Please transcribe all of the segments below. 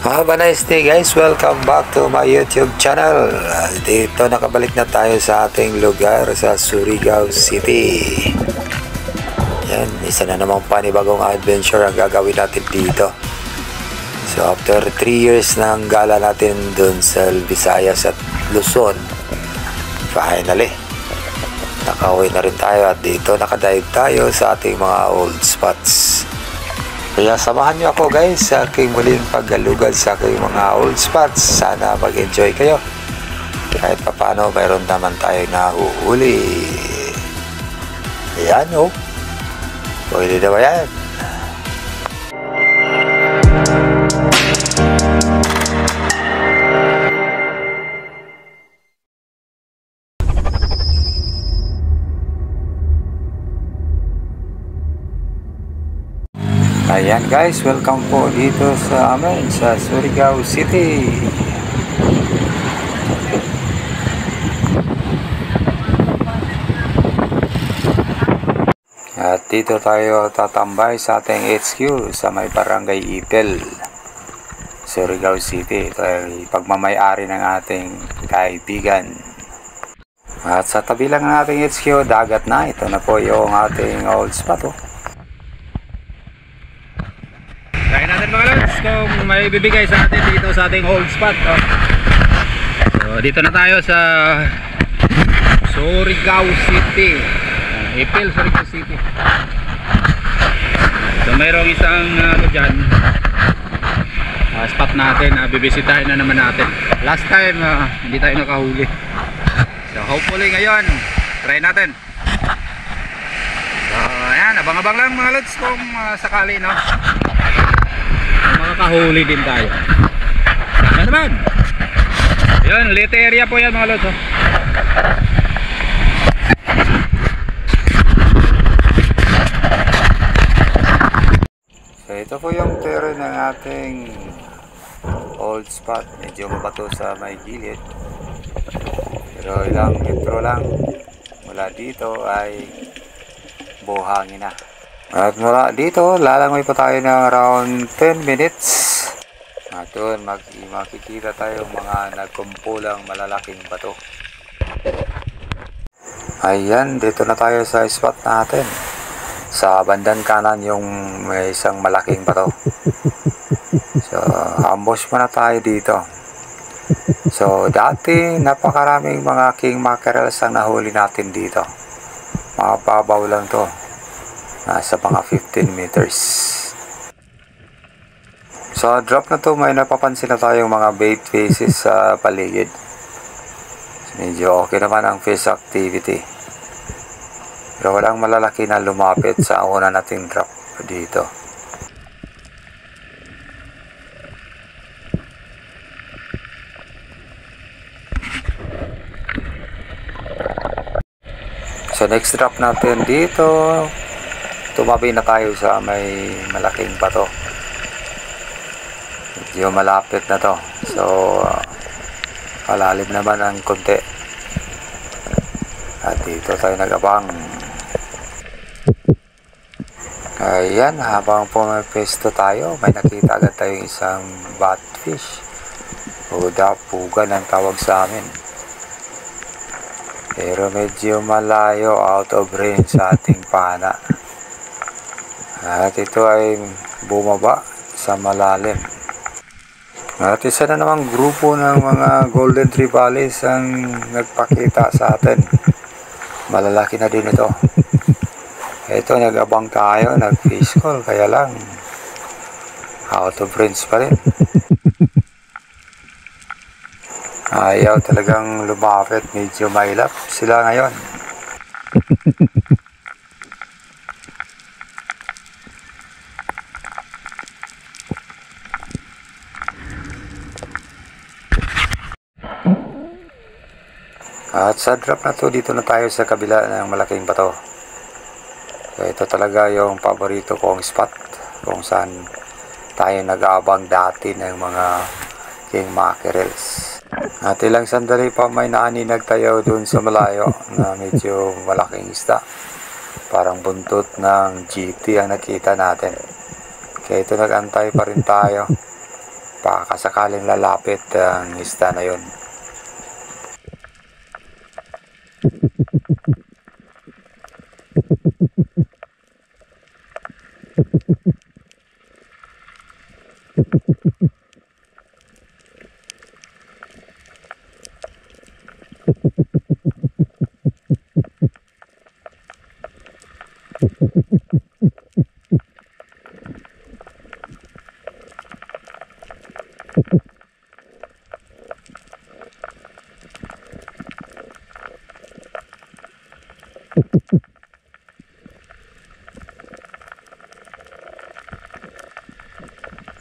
Have a nice day guys, welcome back to my YouTube channel. Dito nakabalik na tayo sa ating lugar sa Surigao City. Yan, isa na namang panibagong adventure ang gagawin natin dito. So after 3 years ng gala natin dun sa Visayas at Luzon, finally nakauwi na rin tayo at dito nakadive tayo sa ating mga old spots. Kaya samahan nyo ako guys sa aking muling paggalugad sa aking mga old spots. Sana mag-enjoy kayo. Kahit paano mayroon naman tayo nahuhuli. Ayan o. Pwede na ba yan? Ayan guys, welcome po dito sa amin sa Surigao City. At dito tayo tatambay sa ating HQ sa may Barangay Ipil, Surigao City. Ito ay pagmamayari ng ating kaibigan. At sa tabi lang ng ating HQ, dagat na. Ito na po yung ating old spot oh. Kaya natin mga lods kung may bibigay sa atin dito sa ating old spot oh. So dito na tayo sa Surigao City, Ipil, Surigao City. So mayroong isang dyan spot natin na bibisitahin na naman natin. Last time hindi tayo nakahuli. So hopefully ngayon try natin. So ayan, abang-abang lang mga lods kung sakali no, makakahuli din tayo. Sana naman. Yun, late area po yan mga lods oh. So ito po yung terrain ng ating old spot. Medyo mabato sa may gilid, pero ilang metro lang mula dito ay buhangin na. At mula dito, lalangoy pa tayo ng around 10 minutes. At doon, makikita tayo mga nagkumpulang malalaking bato. Ayan, dito na tayo sa spot natin. Sa bandang kanan yung may isang malaking bato. So, ambush muna tayo dito. So, dati napakaraming mga king mackerels ang nahuli natin dito. Mababaw lang to. Nasa mga 15 meters. So drop na to, may napapansin na tayong mga bait faces sa paligid. Medyo okay naman ang fish activity, pero walang malalaki na lumapit sa una nating drop dito. So next drop natin dito, tumabi na tayo sa may malaking bato. Medyo malapit na to. So malalim naman ang konti. At dito tayo nagabang. Ayan, habang pumapesto tayo, may nakita agad tayong isang batfish o dapugan ang tawag sa amin. Pero medyo malayo, out of range sa ating pana. At ito ay bumaba sa malalim. At isa na namang grupo ng mga golden treballis ang nagpakita sa atin. Malalaki na din ito. Ito, nag-abang tayo, nag-fish call, kaya lang out of range pa rin. Ayaw talagang lumapit, medyo mailap sila ngayon. At sa drop na to, dito na tayo sa kabila ng malaking bato. So ito talaga yung paborito kong spot kung saan tayo nag-aabang dati ng mga king mackerels. At ilang sandali pa may naaninag tayo dun sa malayo na medyo malaking isda. Parang buntot ng GT ang nakita natin. Kaya ito nag-antay pa rin tayo. baka sakaling lalapit ang isda na yun.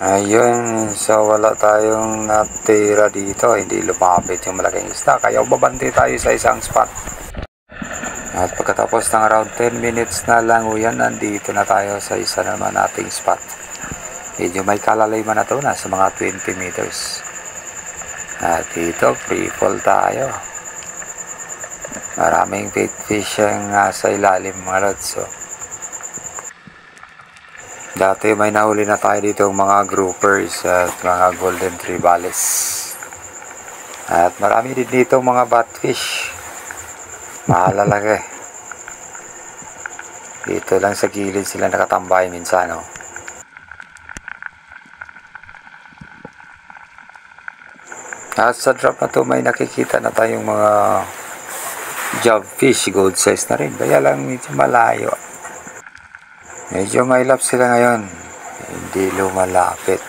Ayun, so wala tayong natira dito, hindi lumapit yung malaking isda, kaya babante tayo sa isang spot. At pagkatapos ng around 10 minutes na lang yan, nandito na tayo sa isa naman nating spot. Medyo may kalalaiman na to, nasa mga 20 meters. At dito, free fall tayo. Maraming bait fish ang sa ilalim mga lods. So, dati may nahuli na tayo dito mga groupers at mga golden trevallis. At marami din dito mga batfish. Mahalalaki. Dito lang sa gilid sila nakatambay minsan. Oh. At sa drop na to may nakikita na tayong mga jobfish, gold size na rin. Kaya lang medyo malayo. Medyo mailap sila ngayon. Hindi lumalapit.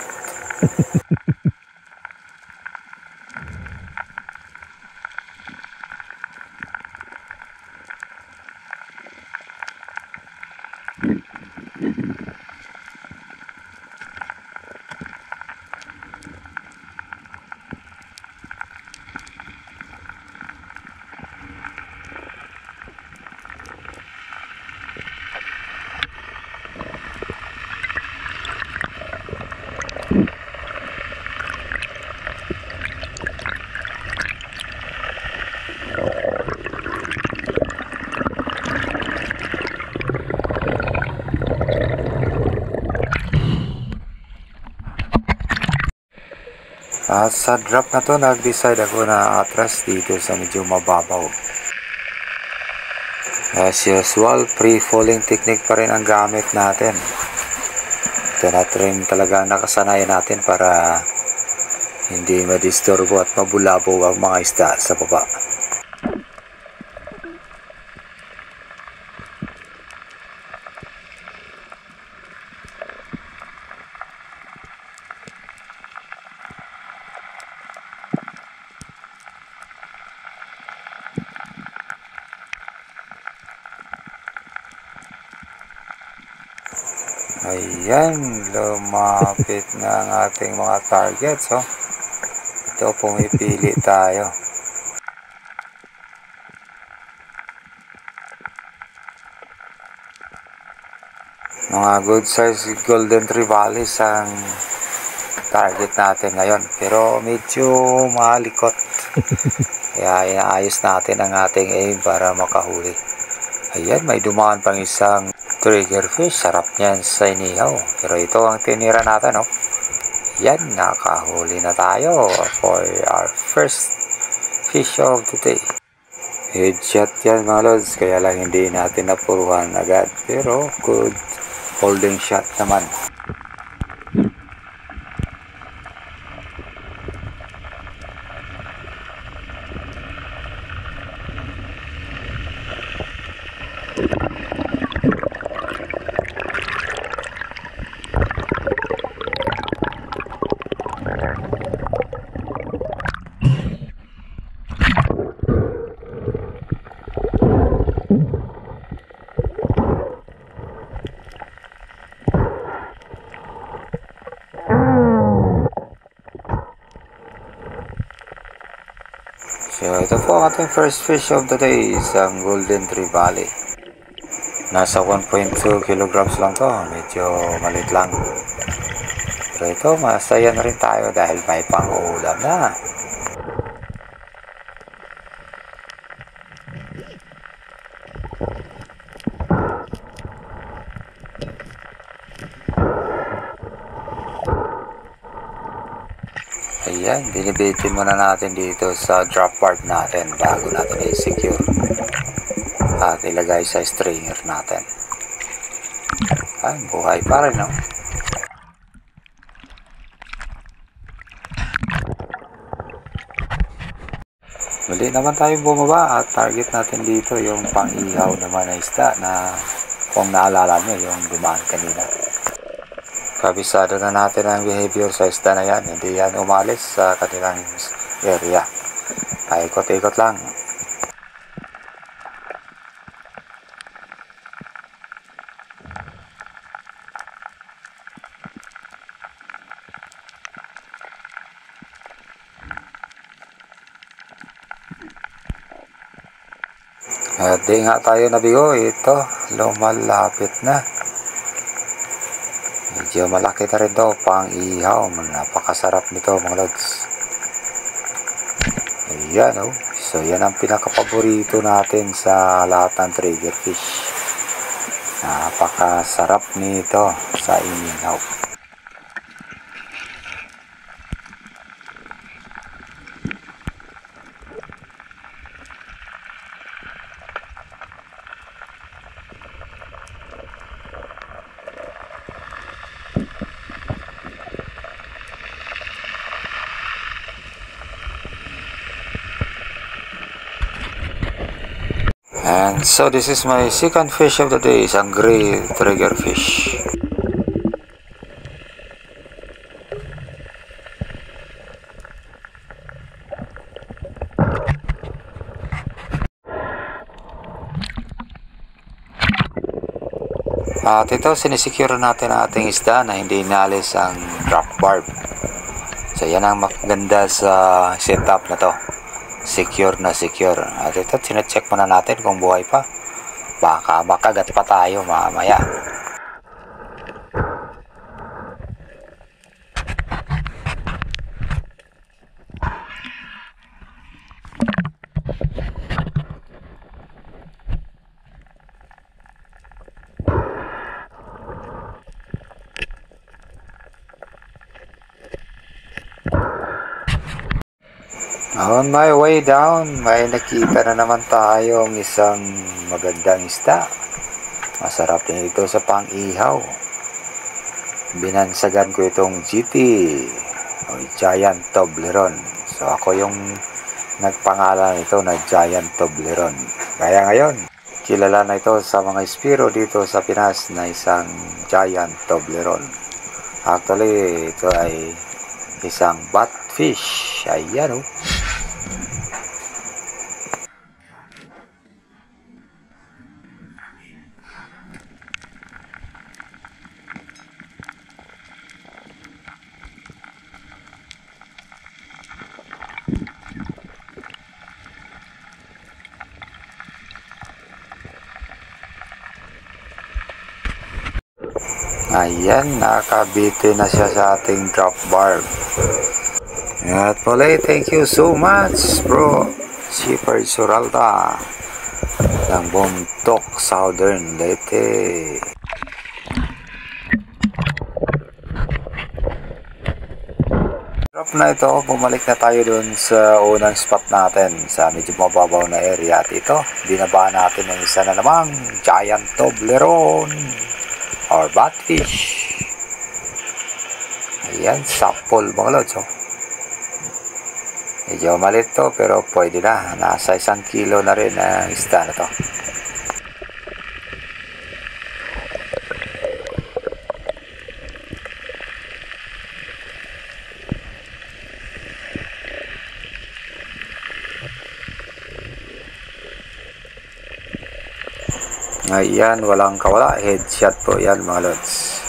At sa drop na to, nag-decide ako na atras dito sa medyo mababaw. As usual, free-falling technique pa rin ang gamit natin. Ito natin talaga nakasanayan natin para hindi madisturbo at mabulabo ang mga isda sa baba. Ayan, lumapit na ang ating mga targets. Oh. Ito, pumipili tayo. Mga good size golden trevallis ang target natin ngayon. Pero medyo malikot. Kaya inaayos natin ang ating aim para makahuli. Ayan, may dumaan pang isang triggerfish. Sarap niyan sa inihaw. Pero ito ang tinira natin, oh. Yan, nakahuli na tayo for our first fish of the day. Headshot yan mga lods, kaya lang hindi natin napuruhan agad. Pero good holding shot naman. So ito po ang ating first fish of the day, isang golden trevally. Nasa 1.2 kilograms lang to, medyo maliit lang. Pero ito, masaya na rin tayo dahil may pang-uulam na. Ayan, binibitin muna natin dito sa drop part natin bago natin i-secure at ilagay sa stringer natin. Ayan, buhay pa rin, no? Muli naman tayong bumaba at target natin dito yung pang-ihaw naman na isda na kung naalala nyo yung dumaan kanina. Kabisado na natin ang behavior sa isda na yan. Hindi yan umalis sa kanilang area. Paikot-ikot lang. At di nga tayo nabigo. Ito, lumalapit na. Medyo malaki na rin to, pang ihaw. Napakasarap nito mga lods. Ayan, oh. So yan ang pinakapaborito natin sa lahat ng trigger fish. Napakasarap nito sa inihaw. And so this is my second fish of the day, isang gray trigger fish. At ito, sinisecure natin ang ating isda na hindi inalis ang drop barb. So yan ang maganda sa setup na to. Secure na secure. At ito, sinecheck muna natin kung buhay pa. Baka makagat pa tayo mamaya. On my way down, may nakita na naman tayong isang magandang isda. Masarap din ito sa pang-ihaw. Binansagan ko itong GT o Giant Toblerone. So ako yung nagpangalan ito na Giant Toblerone. Kaya ngayon, kilala na ito sa mga espiro dito sa Pinas na isang Giant Toblerone. Actually, ito ay isang batfish. Ayan, oh. Ayan, nakabiti na siya sa ating drop barb. At muli, thank you so much bro Shipper Suralta ng Bontoc, Southern Leyte. Drop na ito, bumalik na tayo dun sa unang spot natin sa medyo mababaw na area. At ito, binabaan natin ng isa na namang Giant Toblerone or batfish. Ayan, sapol mga lods, oh. Medyo malit to pero pwede na. Nasa 1 kilo na rin ang isda na to. Ayan, walang kawala. Headshot po yan mga lods.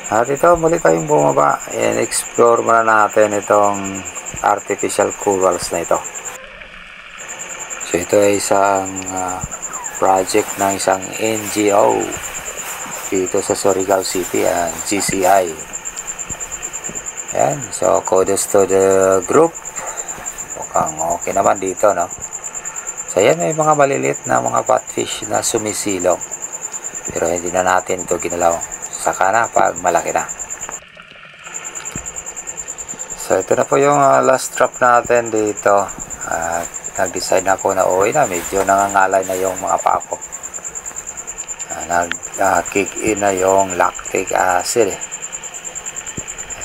At ito, muli tayong bumaba. And explore muna natin itong artificial corals na ito. So ito ay isang project ng isang NGO dito sa Surigao City, GCI. Ayan, so kudos to the group. Mukhang okay naman dito, no? So ayan, may mga maliliit na mga batfish na sumisilong. Pero hindi na natin ito ginalaw. Saka na pag malaki na. So ito na po yung last trap natin dito. At nag-decide na ako na uwi na. Medyo nangangalay na yung mga pako. Nag-kick in na yung lactic acid.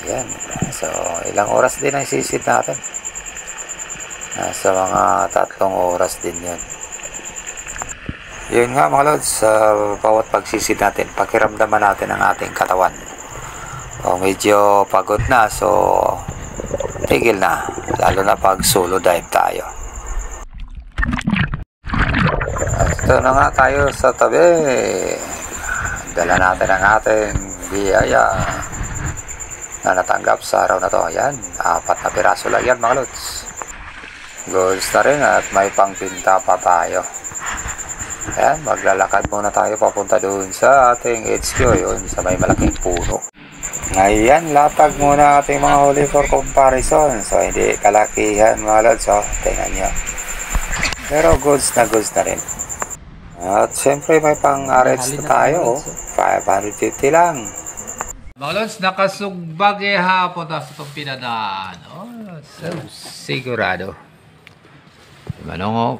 Ayan. So ilang oras din ang sisid natin. Nasa mga 3 oras din yun. Yun nga mga lods, sa bawat pagsisid natin, pakiramdaman natin ang ating katawan. O medyo pagod na, so tigil na. Lalo na pag solo dive tayo. At ito na nga tayo sa tabi. Dala natin ang ating biyaya na natanggap sa araw na to. Ayan, 4 na piraso lang yan mga lods. Goods na rin at may pangpinta pa tayo. Ayan, maglalakad muna tayo papunta doon sa ating HQ, yun, sa may malaking puno. Ngayon, latag muna ating mga huli for comparison. So, hindi kalakihan mga lods, so, tingnan nyo. Pero goods na rin. At syempre may pang-RH na tayo, 550 lang. Mga lods, nakasugbag hapon tapos itong pinadaan. Oh, so, sigurado. Manong